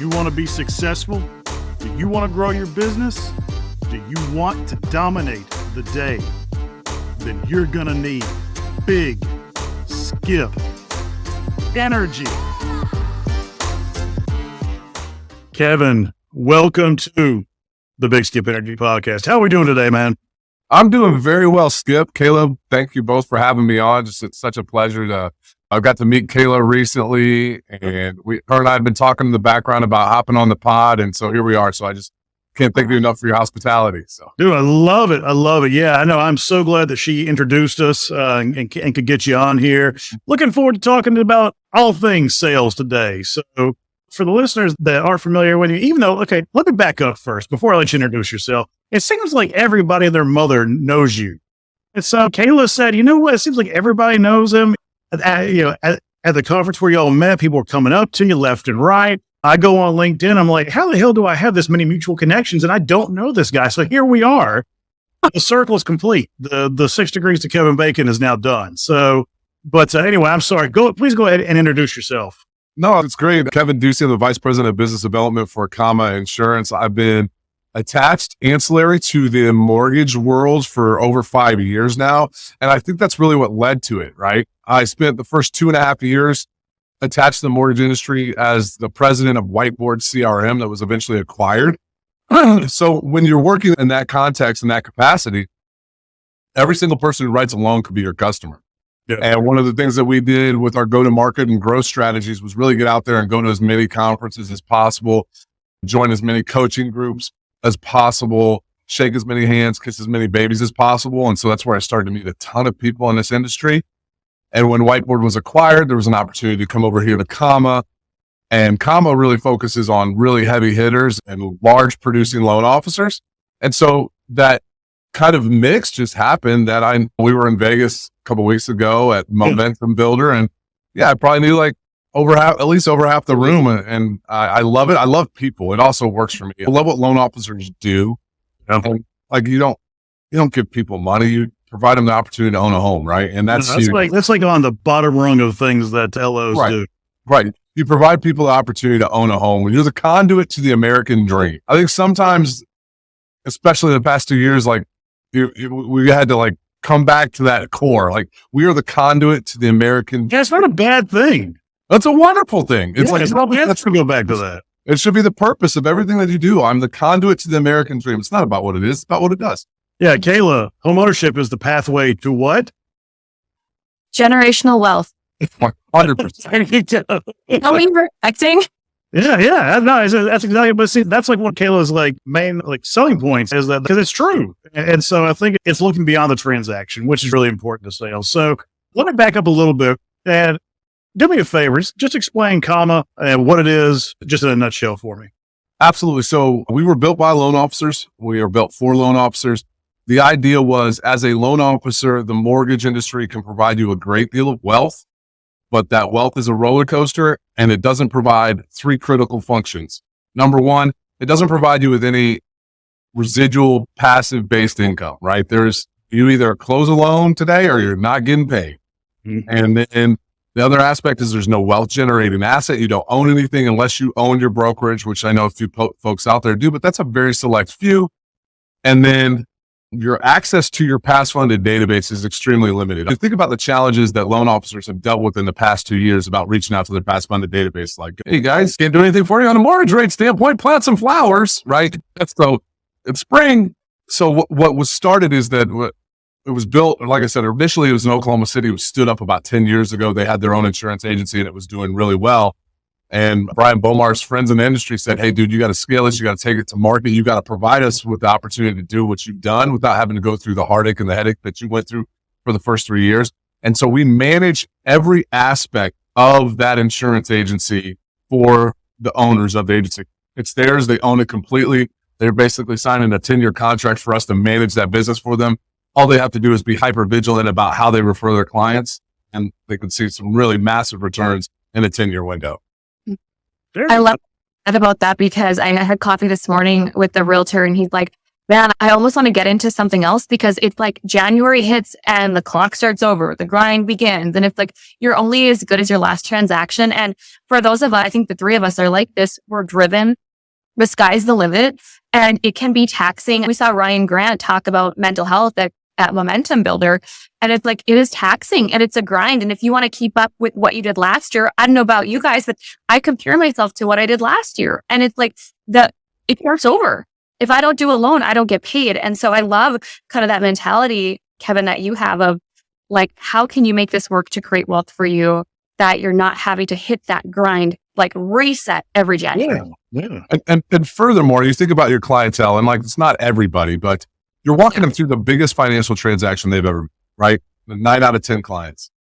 you want to be successful? Do you want to grow your business? Do you want to dominate the day? Then you're going to need big Skip energy. Kevin, welcome to the Big Skip Energy Podcast. How are we doing today, man? I'm doing very well, Skip. Kayla, thank you both for having me on. It's such a pleasure I got to meet Kayla recently, and her and I have been talking in the background about hopping on the pod, and so here we are. So I just can't thank you enough for your hospitality. So, dude, I love it. I love it. Yeah, I know. I'm so glad that she introduced us and could get you on here. Looking forward to talking about all things sales today. So for the listeners that aren't familiar with you, even though, okay, let me back up first before I let you introduce yourself. It seems like everybody and their mother knows you. And so Kayla said, you know what? It seems like everybody knows him. At the conference where y'all met, people were coming up to you left and right. I go on LinkedIn. I'm like, how the hell do I have this many mutual connections? And I don't know this guy. So here we are. The circle is complete. The 6 degrees to Kevin Bacon is now done. So, but anyway, I'm sorry. Please go ahead and introduce yourself. No, it's great. Kevin Ducey, I'm the Vice President of Business Development for Comma Insurance. I've been attached ancillary to the mortgage world for over 5 years now. And I think that's really what led to it, right? I spent the first 2.5 years attached to the mortgage industry as the president of Whiteboard CRM that was eventually acquired. So when you're working in that context, in that capacity, every single person who writes a loan could be your customer. Yeah. And one of the things that we did with our go-to-market and growth strategies was really get out there and go to as many conferences as possible, join as many coaching groups as possible, shake as many hands, kiss as many babies as possible. And so that's where I started to meet a ton of people in this industry. And when Whiteboard was acquired, there was an opportunity to come over here to Comma. And Comma really focuses on really heavy hitters and large producing loan officers. And so that kind of mix just happened that we were in Vegas a couple of weeks ago at Momentum Builder. And yeah, I probably knew like at least over half the room. And I love it. I love people. It also works for me. I love what loan officers do. Like you don't give people money. You provide them the opportunity to own a home, right? And that's like on the bottom rung of things that LOs do. Right. You provide people the opportunity to own a home. You're the conduit to the American dream. I think sometimes, especially in the past 2 years, like we had to like come back to that core. Like we are the conduit to the American. Yeah, it's not a bad thing. That's a wonderful thing. It's let's go back to that. It should be the purpose of everything that you do. I'm the conduit to the American dream. It's not about what it is. It's about what it does. Yeah, Kayla, homeownership is the pathway to what? Generational wealth. 100%. Are we protecting? Yeah. No, that's exactly. But see, that's like one of Kayla's like main like selling points is that because it's true, and so I think it's looking beyond the transaction, which is really important to sales. So let me back up a little bit and do me a favor. Just explain Comma and what it is, just in a nutshell for me. Absolutely. So we were built by loan officers. We are built for loan officers. The idea was, as a loan officer, the mortgage industry can provide you a great deal of wealth, but that wealth is a roller coaster and it doesn't provide 3 critical functions. Number one, it doesn't provide you with any residual passive based income, right? You either close a loan today or you're not getting paid. Mm-hmm. And the other aspect is there's no wealth generating asset. You don't own anything unless you own your brokerage, which I know a few folks out there do, but that's a very select few. And then your access to your past funded database is extremely limited. I think about the challenges that loan officers have dealt with in the past 2 years about reaching out to their past funded database. Like, hey guys, can't do anything for you on a mortgage rate standpoint, plant some flowers, right? It's spring. So what was started is that it was built, like I said, initially it was in Oklahoma City. It was stood up about 10 years ago. They had their own insurance agency and it was doing really well. And Brian Bomar's friends in the industry said, hey, dude, you got to scale this. You got to take it to market. You got to provide us with the opportunity to do what you've done without having to go through the heartache and the headache that you went through for the first 3 years. And so we manage every aspect of that insurance agency for the owners of the agency. It's theirs. They own it completely. They're basically signing a 10-year contract for us to manage that business for them. All they have to do is be hyper vigilant about how they refer their clients, and they can see some really massive returns in a 10-year window. I love that about that because I had coffee this morning with the realtor and he's like, Man, I almost want to get into something else because it's like January hits and the clock starts over, the grind begins. And it's like, you're only as good as your last transaction. And for those of us, I think the three of us are like this, we're driven. The sky's the limit and it can be taxing. We saw Ryan Grant talk about mental health at Momentum Builder. And it's like, it is taxing and it's a grind. And if you want to keep up with what you did last year, I don't know about you guys, but I compare myself to what I did last year. And it's like it starts over. If I don't do a loan, I don't get paid. And so I love kind of that mentality, Kevin, that you have of like, how can you make this work to create wealth for you that you're not having to hit that grind, like reset every January? Yeah. And furthermore, you think about your clientele and like, it's not everybody, but you're walking them through the biggest financial transaction they've ever, right? 9 out of 10 clients.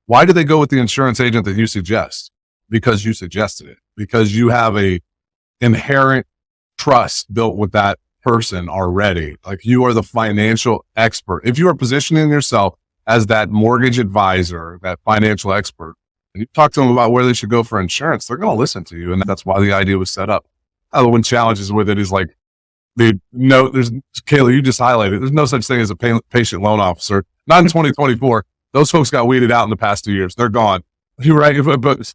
Why do they go with the insurance agent that you suggest? Because you suggested it, because you have a inherent trust built with that person already. Like you are the financial expert. If you are positioning yourself as that mortgage advisor, that financial expert, and you talk to them about where they should go for insurance, they're going to listen to you. And that's why the idea was set up. The one challenges with it is like, there's Kayla, you just highlighted, there's no such thing as a patient loan officer. Not in 2024. Those folks got weeded out in the past 2 years. They're gone. You're right. But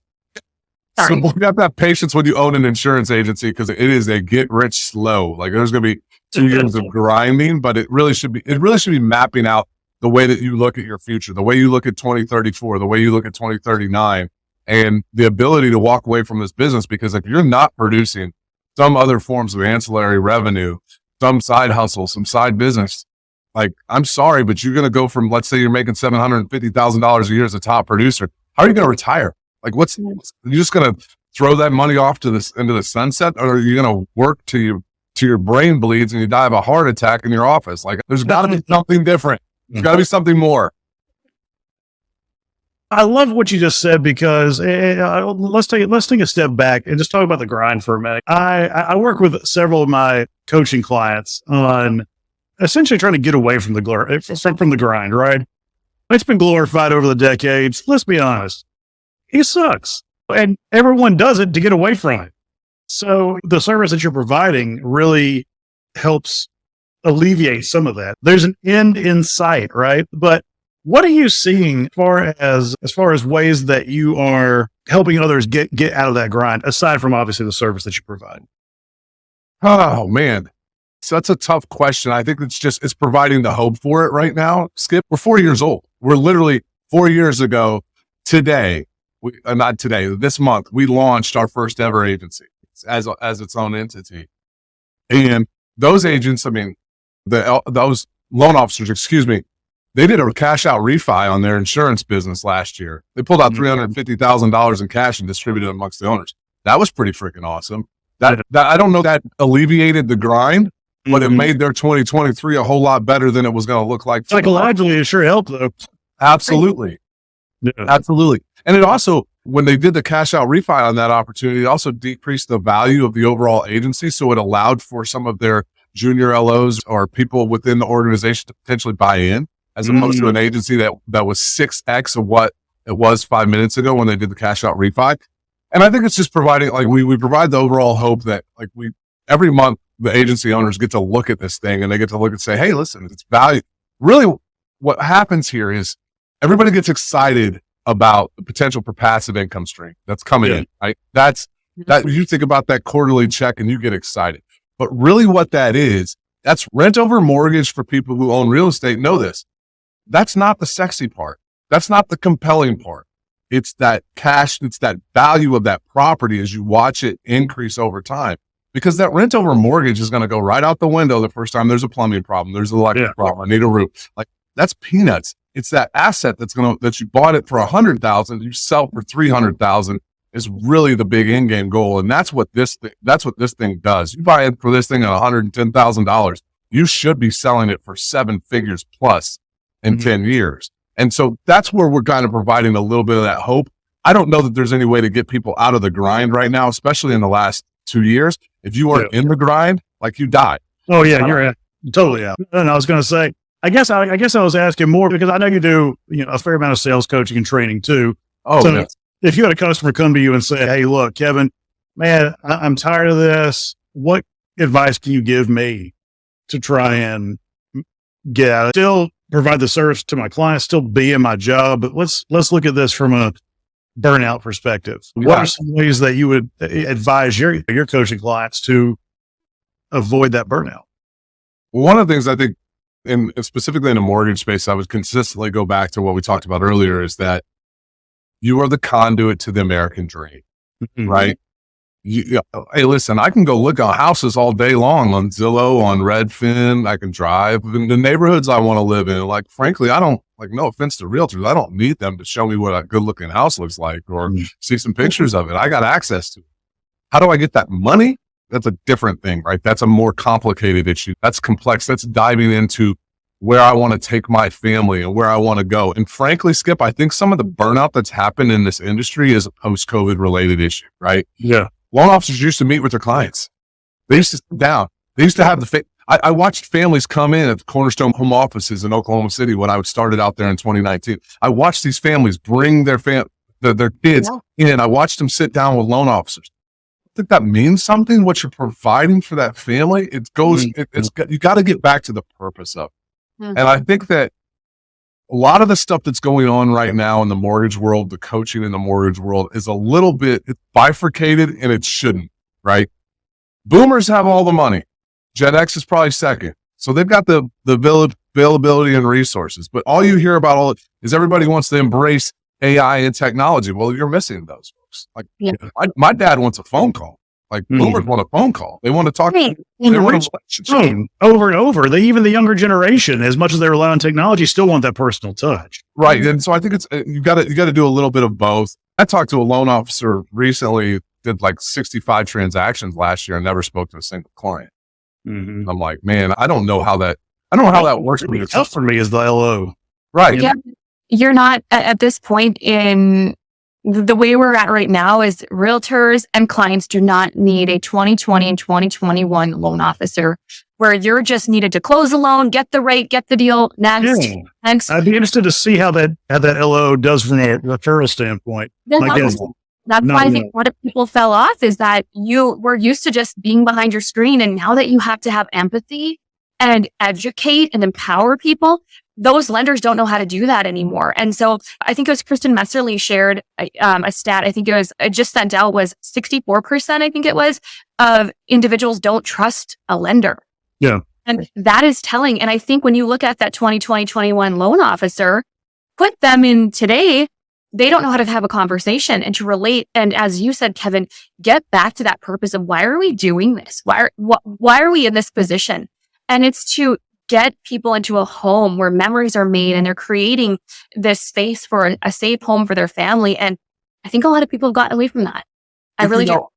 so you have to have patience when you own an insurance agency because it is a get rich slow. Like there's going to be 2 years of grinding, but it really should be mapping out the way that you look at your future, the way you look at 2034, the way you look at 2039, and the ability to walk away from this business. Because if you're not producing some other forms of ancillary revenue, some side hustle, some side business, like I'm sorry, but you're going to go from, let's say you're making $750,000 a year as a top producer. How are you going to retire? Like you're just going to throw that money off into the sunset, or are you going to work to your brain bleeds and you die of a heart attack in your office? Like there's got to be something different. There's got to be something more. I love what you just said because let's take a step back and just talk about the grind for a minute. I work with several of my coaching clients on essentially trying to get away from the grind, right? It's been glorified over the decades. Let's be honest. It sucks. And everyone does it to get away from it. So the service that you're providing really helps alleviate some of that. There's an end in sight, right? But what are you seeing as far as ways that you are helping others get out of that grind, aside from obviously the service that you provide? Oh man. So that's a tough question. I think it's providing the hope for it right now. Skip, we're 4 years old. We're literally 4 years ago today. This month, we launched our first ever agency as its own entity. And those agents, those loan officers, they did a cash out refi on their insurance business last year. They pulled out $350,000 in cash and distributed it amongst the owners. That was pretty freaking awesome. That I don't know that alleviated the grind, but it made their 2023 a whole lot better than it was going to look like. Psychologically, it sure helped though. Absolutely. Yeah. Absolutely. And it also, when they did the cash out refi on that opportunity, it also decreased the value of the overall agency. So it allowed for some of their junior LOs or people within the organization to potentially buy in, as opposed to an agency that was 6X of what it was 5 minutes ago when they did the cash out refi. And I think it's just providing, like we provide the overall hope that like every month the agency owners get to look at this thing and they get to look and say, hey, listen, it's value. Really what happens here is everybody gets excited about the potential for passive income stream that's coming in, right? That you think about that quarterly check and you get excited. But really what that is, that's rent over mortgage for people who own real estate know this. That's not the sexy part. That's not the compelling part. It's that cash, it's that value of that property as you watch it increase over time. Because that rent over mortgage is going to go right out the window the first time there's a plumbing problem, there's an electric problem, I need a roof. Like that's peanuts. It's that asset that you bought it for $100,000, you sell for $300,000 is really the big end game goal. And that's what this thing does. You buy it for this thing at $110,000, you should be selling it for 7 figures plus in 10 years. And so that's where we're kind of providing a little bit of that hope. I don't know that there's any way to get people out of the grind right now, especially in the last 2 years. If you are in the grind, like you die. Oh yeah, you're totally out. And I was going to say, I guess I was asking more because I know you do, a fair amount of sales coaching and training too. Oh, so if you had a customer come to you and say, hey, look, Kevin, man, I'm tired of this. What advice can you give me to try and get out, still provide the service to my clients, still be in my job. But let's look at this from a burnout perspective. What are some ways that you would advise your coaching clients to avoid that burnout? Well, one of the things I think, and specifically in the mortgage space, I would consistently go back to what we talked about earlier, is that you are the conduit to the American dream, right? Hey, listen, I can go look at houses all day long on Zillow, on Redfin. I can drive in the neighborhoods I want to live in. Like, frankly, I don't, like, no offense to realtors, I don't need them to show me what a good looking house looks like or see some pictures of it. I got access to it. How do I get that money? That's a different thing, right? That's a more complicated issue. That's complex. That's diving into where I want to take my family and where I want to go. And frankly, Skip, I think some of the burnout that's happened in this industry is a post-COVID related issue, right? Yeah. Loan officers used to meet with their clients. They used to sit down. They used to have I watched families come in at the Cornerstone home offices in Oklahoma City when I started out there in 2019. I watched these families bring their kids in. I watched them sit down with loan officers. I think that means something, what you're providing for that family. It goes, you got to get back to the purpose of it. And I think that a lot of the stuff that's going on right now in the mortgage world, the coaching in the mortgage world, is a little bit bifurcated, and it shouldn't, right? Boomers have all the money. Gen X is probably second. So they've got the availability and resources. But all you hear about is everybody wants to embrace AI and technology. Well, you're missing those folks. Like my dad wants a phone call. Like boomers want a phone call. They want to talk. They want a relationship. Over and over. Even the younger generation, as much as they rely on technology, still want that personal touch. Right. And so I think it's, you got to do a little bit of both. I talked to a loan officer recently, did like 65 transactions last year and never spoke to a single client. I'm like, man, I don't know how that works. It's tough for me as the LO. Right. Yeah. You're not at this point in the way we're at right now is realtors and clients do not need a 2020 and 2021 loan officer where you're just needed to close the loan, get the rate, get the deal next. Next. I'd be interested to see how that LO does from a referral standpoint. That's why I think what people fell off is that you were used to just being behind your screen. And now that you have to have empathy and educate and empower people, those lenders don't know how to do that anymore. And so I think it was Kristen Messerly shared a stat. I think it just sent out was 64%, I think it was, of individuals don't trust a lender. Yeah. And that is telling. And I think when you look at that 2020-21 loan officer, put them in today, they don't know how to have a conversation and to relate. And as you said, Kevin, get back to that purpose of why are we doing this? Why are we in this position? And it's to get people into a home where memories are made and they're creating this space for a safe home for their family. And I think a lot of people have gotten away from that. I really do.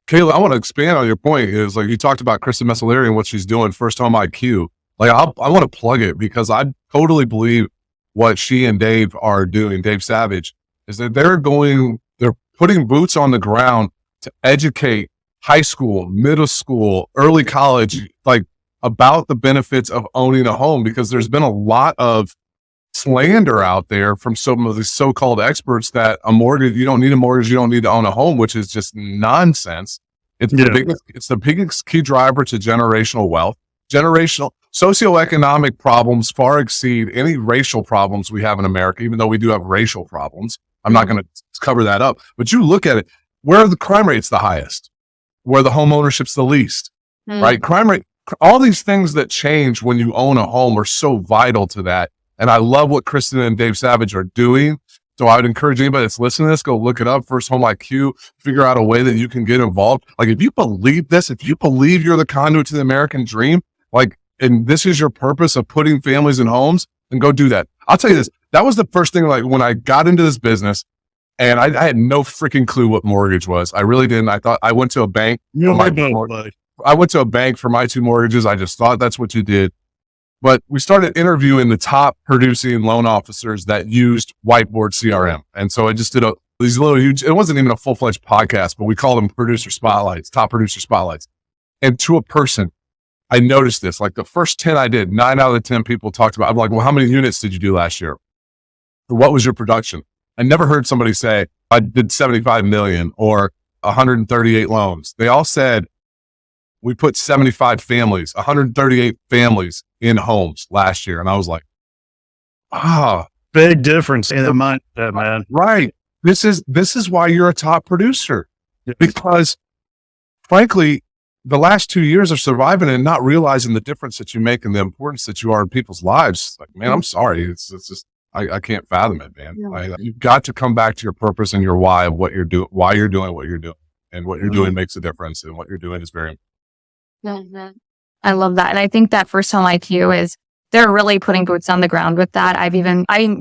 Kayla, I want to expand on your point. Is like you talked about Kristen Messerly and what she's doing, First Home IQ. Like I want to plug it because I totally believe what she and Dave are doing, Dave Savage, is that they're putting boots on the ground to educate high school, middle school, early college, like about the benefits of owning a home, because there's been a lot of slander out there from some of the so-called experts that you don't need a mortgage, you don't need to own a home, which is just nonsense. It's the biggest key driver to generational wealth. Generational socioeconomic problems far exceed any racial problems we have in America, even though we do have racial problems. I'm not going to cover that up, but you look at it, where are the crime rates the highest? Where the home ownership's the least, right? Crime rate, all these things that change when you own a home are so vital to that. And I love what Kristen and Dave Savage are doing. So I would encourage anybody that's listening to this, go look it up, First Home IQ, figure out a way that you can get involved. Like if you believe this, if you believe you're the conduit to the American dream, like, and this is your purpose of putting families in homes, then go do that. I'll tell you this, that was the first thing, like when I got into this business and I had no freaking clue what mortgage was. I really didn't. I thought I went to a bank. I went to a bank for my two mortgages. I just thought that's what you did. But we started interviewing the top producing loan officers that used Whiteboard CRM. And so I just did these little huge, it wasn't even a full-fledged podcast, but we called them producer spotlights, top producer spotlights. And to a person, I noticed this, like the first 10 I did, 9 out of the 10 people talked about, I'm like, well, how many units did you do last year? Or what was your production? I never heard somebody say, I did 75 million or 138 loans. They all said, we put 75 families, 138 families in homes last year. And I was like, big difference in the mindset, man. Right. This is why you're a top producer, because frankly, the last 2 years of surviving and not realizing the difference that you make and the importance that you are in people's lives. Like, man, I'm sorry. It's just, I can't fathom it, man. Yeah. You've got to come back to your purpose and your why of what you're doing, why you're doing what you're doing, and what you're doing makes a difference, and what you're doing is very important. I love that. And I think that First Home IQ is, they're really putting boots on the ground with that.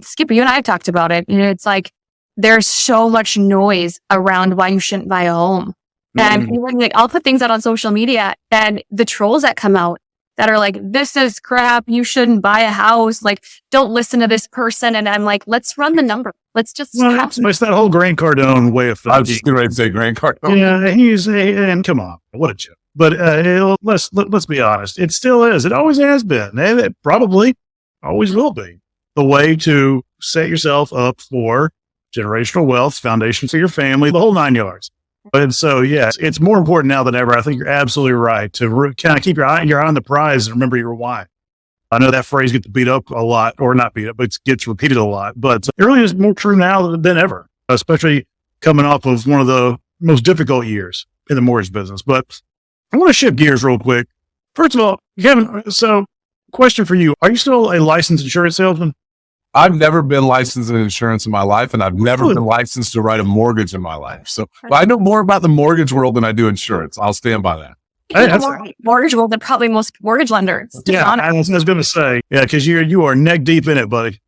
Skip, you and I have talked about it. You know, it's like, there's so much noise around why you shouldn't buy a home. And even like, I'll put things out on social media, and the trolls that come out that are like, this is crap, you shouldn't buy a house, like, don't listen to this person. And I'm like, let's run the number. Let's just it's that whole Grant Cardone way of thinking. I was just going to say Grant Cardone. Yeah, and come on, what a joke. But let's be honest, it still is. It always has been. And it probably always will be the way to set yourself up for generational wealth, foundation for your family, the whole 9 yards. And so, yes, it's more important now than ever. I think you're absolutely right to kind of keep your eye on the prize and remember your why. I know that phrase gets beat up a lot, or not beat up, but it gets repeated a lot. But it really is more true now than ever, especially coming off of one of the most difficult years in the mortgage business. But I want to shift gears real quick. First of all, Kevin, so question for you. Are you still a licensed insurance salesman? I've never been licensed in insurance in my life, and I've never been licensed to write a mortgage in my life. So I know more about the mortgage world than I do insurance. I'll stand by that. Mortgage world than probably most mortgage lenders. Yeah, I was going to say, because you are neck deep in it, buddy.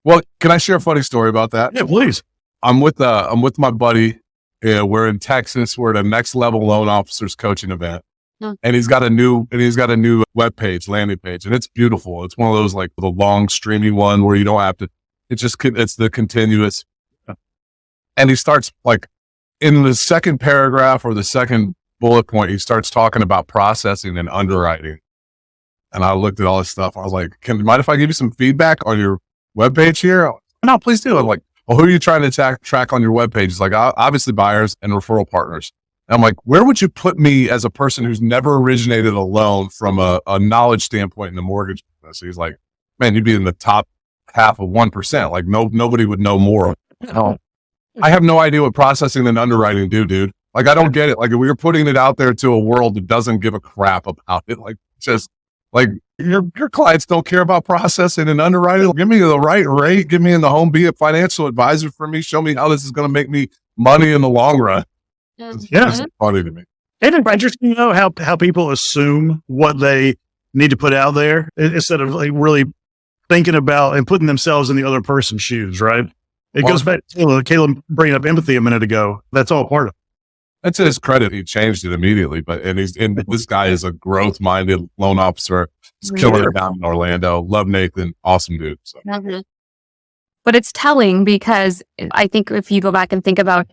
Well, can I share a funny story about that? Yeah, please. I'm with my buddy. We're in Texas. We're at a next level loan officers coaching event. And he's got a new web page, landing page, and it's beautiful. It's one of those like the long streamy one where you don't have to, it's the continuous. And he starts like in the second paragraph or the second bullet point, he starts talking about processing and underwriting. And I looked at all this stuff. I was like, can you mind if I give you some feedback on your web page here? No, please do. I'm like, well, who are you trying to track on your web page? It's like, obviously buyers and referral partners. And I'm like, where would you put me as a person who's never originated a loan from a knowledge standpoint in the mortgage business? He's like, man, you'd be in the top half of 1%. Like nobody would know more. I have no idea what processing and underwriting do, dude. Like, I don't get it. Like, we're putting it out there to a world that doesn't give a crap about it. Like, just like your clients don't care about processing and underwriting. Give me the right rate. Give me in the home. Be a financial advisor for me. Show me how this is going to make me money in the long run. It's funny to me. Isn't it interesting, though, how people assume what they need to put out there instead of like really thinking about and putting themselves in the other person's shoes, right? It goes back to Kayla bringing up empathy a minute ago. That's all part of it. That's to his credit. He changed it immediately, this guy is a growth-minded loan officer. He's killing it down in Orlando. Love Nathan. Awesome dude. So. But it's telling because I think if you go back and think about,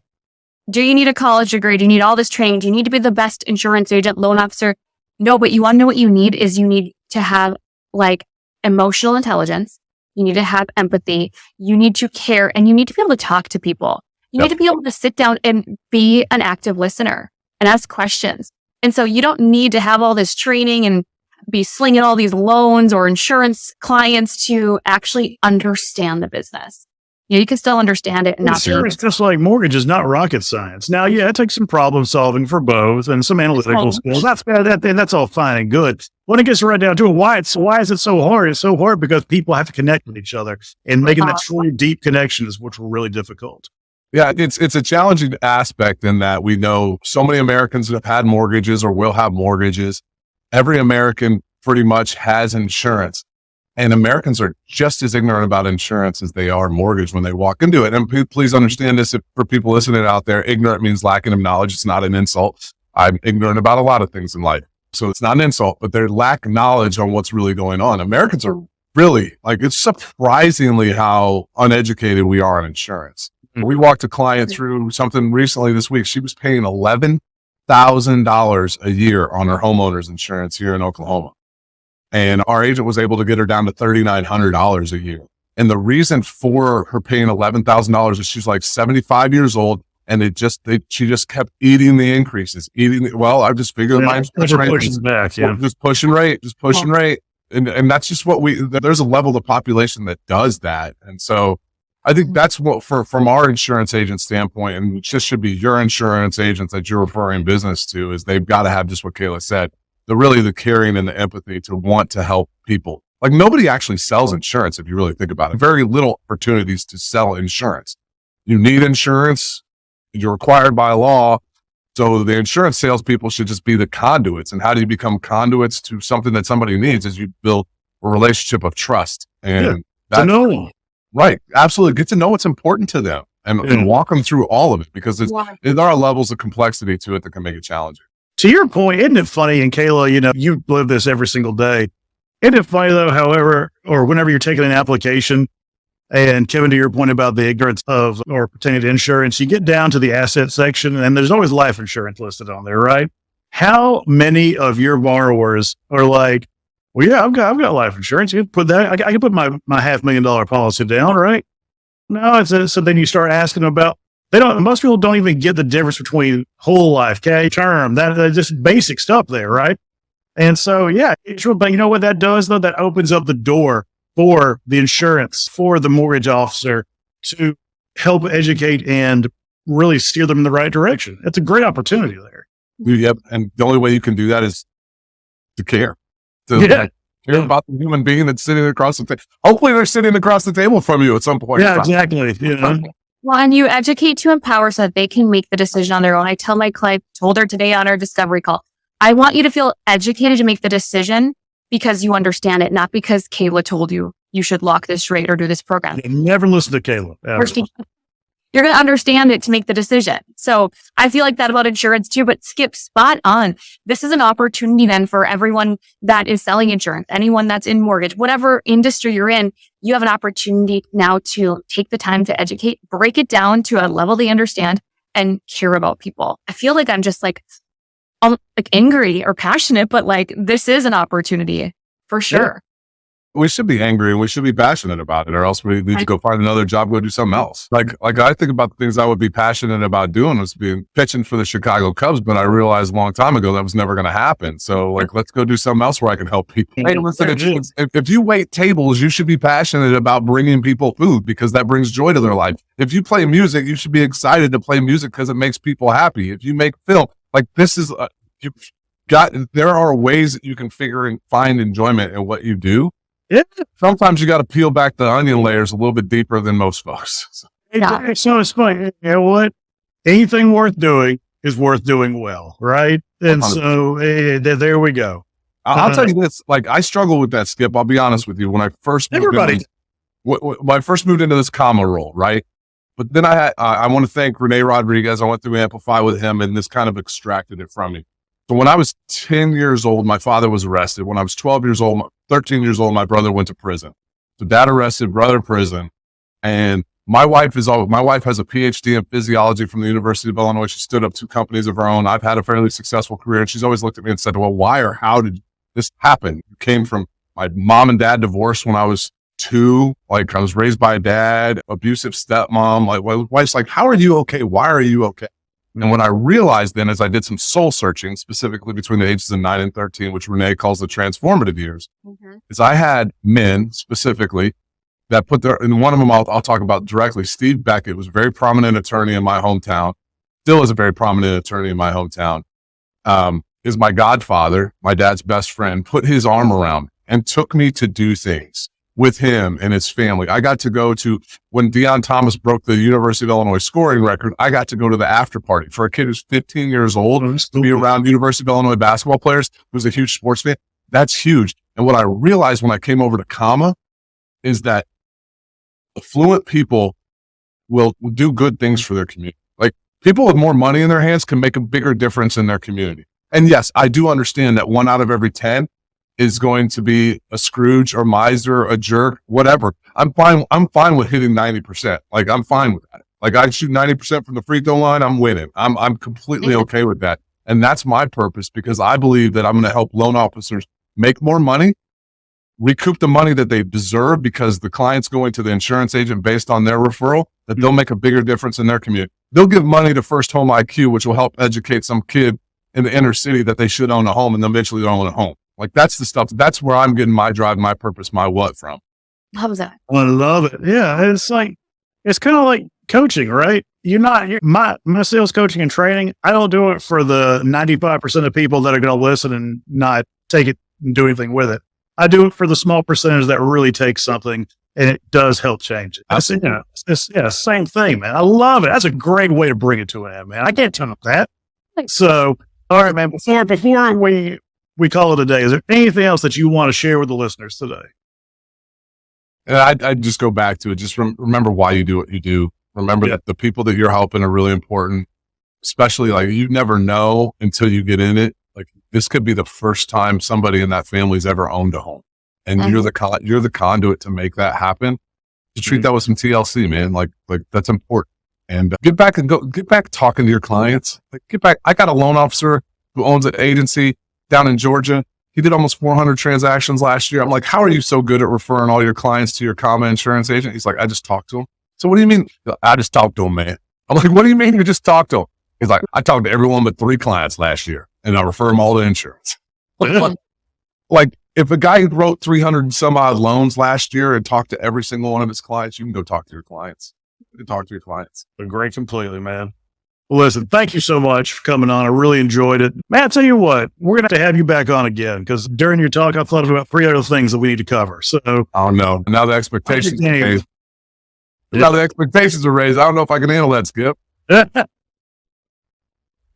do you need a college degree? Do you need all this training? Do you need to be the best insurance agent, loan officer? No, but you want to know what you need is you need to have like emotional intelligence. You need to have empathy. You need to care, and you need to be able to talk to people. You need to be able to sit down and be an active listener and ask questions. And so you don't need to have all this training and be slinging all these loans or insurance clients to actually understand the business. You can still understand it and not be. It's just like mortgage is not rocket science. Now, it takes some problem solving for both and some analytical skills. That's all fine and good. When it gets right down to it, why is it so hard? It's so hard because people have to connect with each other, and making that truly deep connection is what's really difficult. Yeah, it's a challenging aspect in that we know so many Americans have had mortgages or will have mortgages. Every American pretty much has insurance. And Americans are just as ignorant about insurance as they are mortgage when they walk into it. And please understand this, for people listening out there, ignorant means lacking of knowledge. It's not an insult. I'm ignorant about a lot of things in life. So it's not an insult, but they lack knowledge on what's really going on. Americans are really, like, it's surprisingly how uneducated we are on insurance. We walked a client through something recently this week. She was paying $11,000 a year on her homeowner's insurance here in Oklahoma. And our agent was able to get her down to $3,900 a year. And the reason for her paying $11,000 is she's like 75 years old And she just kept eating the increases, I just figured my insurance rate pushes back. Yeah. just pushing rate. And that's just there's a level of the population that does that. And so I think that's what from our insurance agent standpoint, and it just should be your insurance agents that you're referring business to, is they've got to have just what Kayla said, the caring and the empathy to want to help people. Like nobody actually sells insurance if you really think about it. Very little opportunities to sell insurance. You need insurance. You're required by law. So the insurance salespeople should just be the conduits. And how do you become conduits to something that somebody needs? Is you build a relationship of trust. And to know. Right. Absolutely. Get to know what's important to them and walk them through all of it, because there are levels of complexity to it that can make it challenging. To your point, isn't it funny? And Kayla, you live this every single day. Isn't it funny though, however, or whenever you're taking an application, and Kevin, to your point about the ignorance of or pertaining to insurance, you get down to the asset section and there's always life insurance listed on there, right? How many of your borrowers are like, well, yeah, I've got life insurance. You can put that, I can put my $500,000 policy down, right? No, so then you start asking them about, most people don't even get the difference between whole life, term, that's just basic stuff there, right? And so, yeah, but you know what that does though? That opens up the door for the insurance, for the mortgage officer to help educate and really steer them in the right direction. It's a great opportunity there. Yep. And the only way you can do that is to care. Care about the human being that's sitting across the table. Hopefully they're sitting across the table from you at some point. Yeah, exactly. Well, and you educate to empower so that they can make the decision on their own. I tell my client, told her today on our discovery call, I want you to feel educated to make the decision because you understand it, not because Kayla told you should lock this rate or do this program. Never listen to Kayla. You're going to understand it to make the decision. So I feel like that about insurance too, but Skip, spot on. This is an opportunity then for everyone that is selling insurance, anyone that's in mortgage, whatever industry you're in, you have an opportunity now to take the time to educate, break it down to a level they understand and care about people. I feel like I'm just like angry or passionate, but like this is an opportunity for sure. We should be angry and we should be passionate about it, or else we need to go find another job, go do something else. Like I think about the things I would be passionate about doing was pitching for the Chicago Cubs, but I realized a long time ago that was never going to happen. So let's go do something else where I can help people. Hey, listen, if you wait tables, you should be passionate about bringing people food because that brings joy to their life. If you play music, you should be excited to play music because it makes people happy. If you make film, there are ways that you can figure and find enjoyment in what you do. Yeah. Sometimes you got to peel back the onion layers a little bit deeper than most folks. So it's funny. You know what? Anything worth doing is worth doing well, right? And 100%. So there we go. I'll tell you this. Like I struggle with that, Skip. I'll be honest with you. When I first moved into this comma role, right? But then I want to thank Rene Rodriguez. I went through Amplify with him, and this kind of extracted it from me. So when I was 10 years old, my father was arrested. When I was 13 years old, my brother went to prison. So dad arrested, brother prison. And my wife has a PhD in physiology from the University of Illinois. She stood up 2 companies of her own. I've had a fairly successful career. And she's always looked at me and said, well, why or how did this happen? You came from my mom and dad divorced when I was 2. Like I was raised by a dad, abusive stepmom. Like my wife's like, how are you okay? Why are you okay? And what I realized then as I did some soul searching, specifically between the ages of 9 and 13, which Renee calls the transformative years, is I had men specifically that and one of them I'll talk about directly. Steve Beckett was a very prominent attorney in my hometown, still is a very prominent attorney in my hometown, is my godfather, my dad's best friend, put his arm around me and took me to do things with him and his family. I got to go to, when Deion Thomas broke the University of Illinois scoring record, I got to go to the after party for a kid who's 15 years old to be around University of Illinois basketball players who's a huge sports fan. That's huge. And what I realized when I came over to comma is that affluent people will do good things for their community. Like people with more money in their hands can make a bigger difference in their community. And yes, I do understand that 1 out of every 10 is going to be a Scrooge or miser, a jerk, whatever. I'm fine with hitting 90%. Like I'm fine with that. Like I shoot 90% from the free throw line, I'm winning. I'm completely okay with that. And that's my purpose because I believe that I'm going to help loan officers make more money, recoup the money that they deserve because the client's going to the insurance agent based on their referral, that they'll make a bigger difference in their community. they'll give money to First Home IQ, which will help educate some kid in the inner city that they should own a home, and eventually they'll own a home. Like that's the stuff. That's where I'm getting my drive, my purpose, my what from. Love that. I love it. Yeah. It's kind of like coaching, right? My sales coaching and training. I don't do it for the 95% of people that are going to listen and not take it and do anything with it. I do it for the small percentage that really takes something and it does help change it. Same thing, man. I love it. That's a great way to bring it to an end, man. I can't turn up that. So, all right, man, before we call it a day, is there anything else that you want to share with the listeners today? I'd just go back to it. Just remember why you do what you do. Remember that the people that you're helping are really important, especially like you never know until you get in it. Like this could be the first time somebody in that family's ever owned a home, and you're the conduit to make that happen. To treat that with some TLC, man. Like that's important. And get back talking to your clients. Like get back. I got a loan officer who owns an agency down in Georgia. He did almost 400 transactions last year. I'm like, how are you so good at referring all your clients to your comma insurance agent? He's like, I just talked to him. So what do you mean? I just talked to him, man. I'm like, what do you mean you just talked to him? He's like, I talked to everyone but 3 clients last year and I refer them all to insurance. Like if a guy wrote 300 and some odd loans last year and talked to every single one of his clients, you can go talk to your clients. You can talk to your clients. Agree completely, man. Well, listen, thank you so much for coming on. I really enjoyed it. Man, I'll tell you what, we're going to have you back on again because during your talk, I thought about 3 other things that we need to cover. So, oh no, now the expectations are raised. Now the expectations are raised. I don't know if I can handle that, Skip. I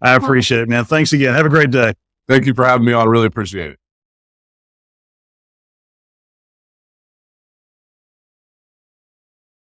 appreciate it, man. Thanks again. Have a great day. Thank you for having me on. I really appreciate it.